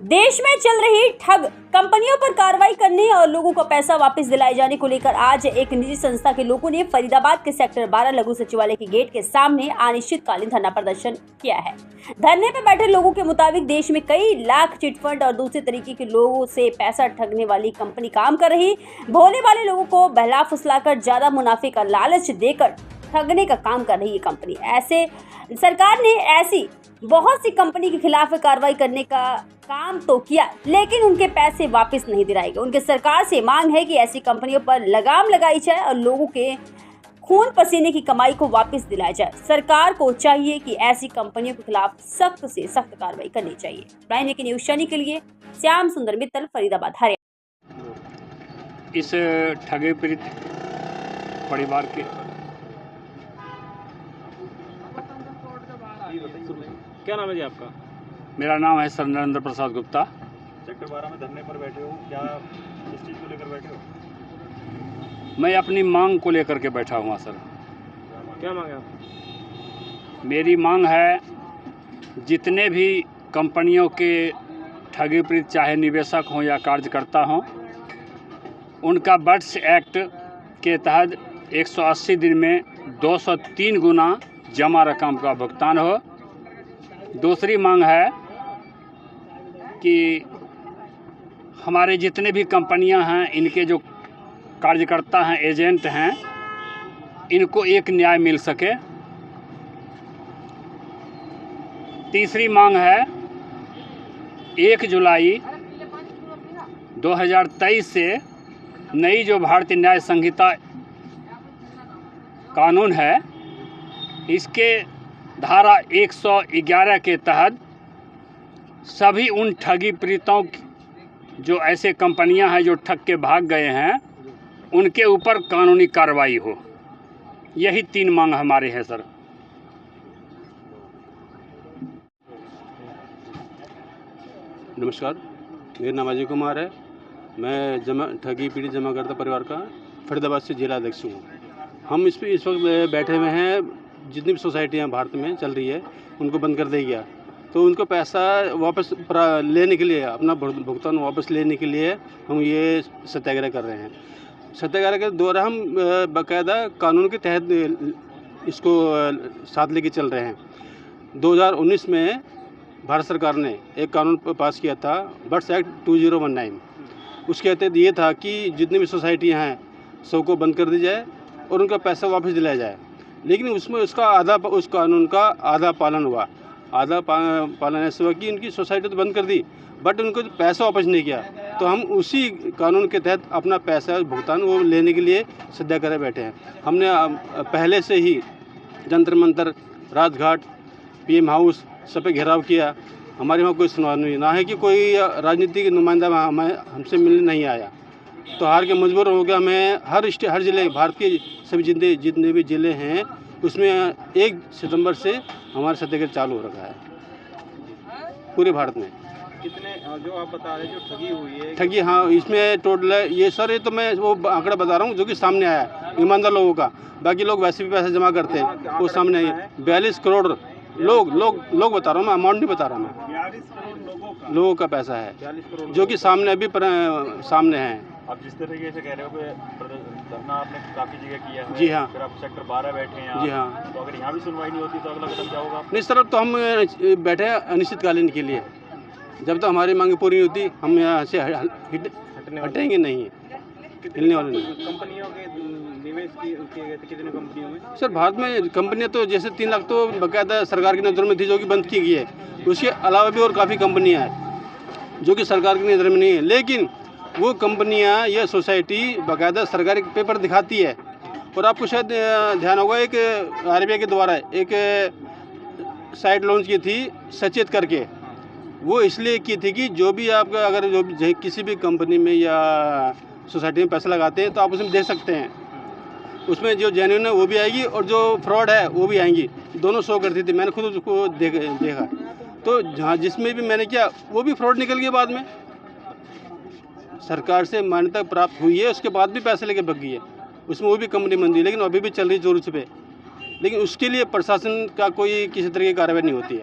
देश में चल रही ठग कंपनियों पर कार्रवाई करने और लोगों को पैसा वापस दिलाए जाने को लेकर आज एक निजी संस्था के लोगों ने फरीदाबाद के सेक्टर 12 लघु सचिवालय के गेट के सामने अनिश्चितकालीन धरना प्रदर्शन किया है। धरने पर बैठे लोगों के मुताबिक देश में कई लाख चिटफंड और दूसरे तरीके के लोगों से पैसा ठगने वाली कंपनी काम कर रही, भोले वाले लोगों को बहला फुसलाकर ज्यादा मुनाफे का लालच देकर ठगने का काम कर रही है कंपनी। ऐसे सरकार ने ऐसी बहुत सी कंपनी के खिलाफ कार्रवाई करने का काम तो किया, लेकिन उनके पैसे वापस नहीं दिलाए गए। उनके सरकार से मांग है कि ऐसी कंपनियों पर लगाम लगाई जाए और लोगों के खून पसीने की कमाई को वापस दिलाया जाए। सरकार को चाहिए कि ऐसी कंपनियों के खिलाफ सख्त से सख्त कार्रवाई करनी चाहिए। प्राइम न्यूज़ शनि के लिए श्याम सुंदर मित्तल, फरीदाबाद, हरियाणा। इस ठगे पीड़ित परिवार के क्या नाम है जी आपका? मेरा नाम है सर नरेंद्र प्रसाद गुप्ता। सेक्टर 12 में धरने पर बैठे हो, क्या किस चीज़ को लेकर बैठे हो? मैं अपनी मांग को लेकर के बैठा हुआ सर। क्या मांग है आपकी? मेरी मांग है जितने भी कंपनियों के ठगी पीड़ित चाहे निवेशक हों या कार्यकर्ता हों, उनका बर्ड्स एक्ट के तहत 180 दिन में 203 गुना जमा रकम का भुगतान हो। दूसरी मांग है कि हमारे जितने भी कंपनियां हैं, इनके जो कार्यकर्ता हैं, एजेंट हैं, इनको एक न्याय मिल सके। तीसरी मांग है 1 जुलाई 2023 से नई जो भारतीय न्याय संहिता कानून है, इसके धारा 111 के तहत सभी उन ठगी पीड़ितों जो ऐसे कंपनियां हैं जो ठग के भाग गए हैं, उनके ऊपर कानूनी कार्रवाई हो। यही 3 मांग हमारे हैं सर। नमस्कार, मेरा नाम अजय कुमार है। मैं ठगी पीड़ित जमाकर्ता परिवार का फरीदाबाद से जिला अध्यक्ष हूँ। हम इस वक्त बैठे हुए हैं, जितनी भी सोसाइटियाँ भारत में चल रही है उनको बंद कर दिया गया, तो उनको पैसा वापस लेने के लिए, अपना भुगतान वापस लेने के लिए हम ये सत्याग्रह कर रहे हैं। सत्याग्रह के द्वारा हम बाकायदा कानून के तहत इसको साथ लेके चल रहे हैं। 2019 में भारत सरकार ने एक कानून पास किया था, बर्ड्स एक्ट 2019। उसके तहत ये था कि जितनी भी सोसाइटियाँ हैं सबको बंद कर दी जाए और उनका पैसा वापस दिलाया जाए। लेकिन उसमें उस कानून का आधा पालन हुआ। आधा पालन ऐसा हुआ कि उनकी सोसाइटी तो बंद कर दी, बट उनको पैसा वापस नहीं किया। तो हम उसी कानून के तहत अपना पैसा भुगतान वो लेने के लिए सत्याग्रह बैठे हैं। हमने पहले से ही जंतर मंतर, राजघाट, PM हाउस सब पे घेराव किया। हमारे वहाँ कोई सुनवाई नहीं, ना है कि कोई राजनीतिक नुमाइंदा हमसे मिलने नहीं आया। तो हार के मजबूर हो गया। हमें हर ज़िले, भारत के सभी जितने भी ज़िले हैं, उसमें 1 सितंबर से हमारा सत्याग्रह चालू हो रखा है पूरे भारत में। कितने जो आप बता रहे, जो ठगी हुई है? ठगी, हाँ, इसमें टोटल ये सर, ये तो मैं वो आंकड़ा बता रहा हूँ जो कि सामने आया है ईमानदार लोगों का। बाकी लोग वैसे भी पैसा जमा करते हैं, वो सामने आए 42 करोड़ लोग बता रहा हूँ मैं, अमाउंट नहीं बता रहा मैं। 42 करोड़ लोगों का पैसा है 42 करोड़ जो कि सामने अभी सामने है। आप जिस तरीके से कह रहे हो कि धरना आपने काफ़ी जगह किया है। जी हाँ। फिर आप सेक्टर 12 बैठे हैं। जी हाँ। तो अगर यहाँ भी सुनवाई नहीं होती तो अगला कदम क्या होगा? नहीं सर, अब तो हम बैठे हैं अनिश्चितकालीन के लिए। जब तक हमारी मांग पूरी होती, हम यहाँ से हटेंगे नहीं, हिलने वाले नहीं। कंपनियों के निवेश किए गए थे कितनी कंपनियों में? सर, भारत में कंपनियां तो जैसे 3 लाख तो बाकायदा सरकार की नज़र में थी, जो कि बंद की गई है। उसके अलावा भी और काफ़ी कंपनियां हैं जो कि सरकार की नज़र में नहीं है, लेकिन वो कंपनियां या सोसाइटी बाकायदा सरकारी पेपर दिखाती है। और आपको शायद ध्यान होगा, एक RBI के द्वारा एक साइट लॉन्च की थी सचेत करके। वो इसलिए की थी कि जो भी आपका अगर जो भी किसी भी कंपनी में या सोसाइटी में पैसा लगाते हैं तो आप उसमें देख सकते हैं। उसमें जो जेन्युइन है वो भी आएगी और जो फ्रॉड है वो भी आएंगी, दोनों शो करती थी। मैंने खुद उसको देखा, तो जहाँ जिसमें भी मैंने किया वो भी फ्रॉड निकल गया। बाद में सरकार से मान्यता प्राप्त हुई है, उसके बाद भी पैसे लेके भग गई है, उसमें वो भी कंपनी बंद है, लेकिन अभी भी चल रही जोर से पे। लेकिन उसके लिए प्रशासन का कोई किसी तरह की कार्रवाई नहीं होती है।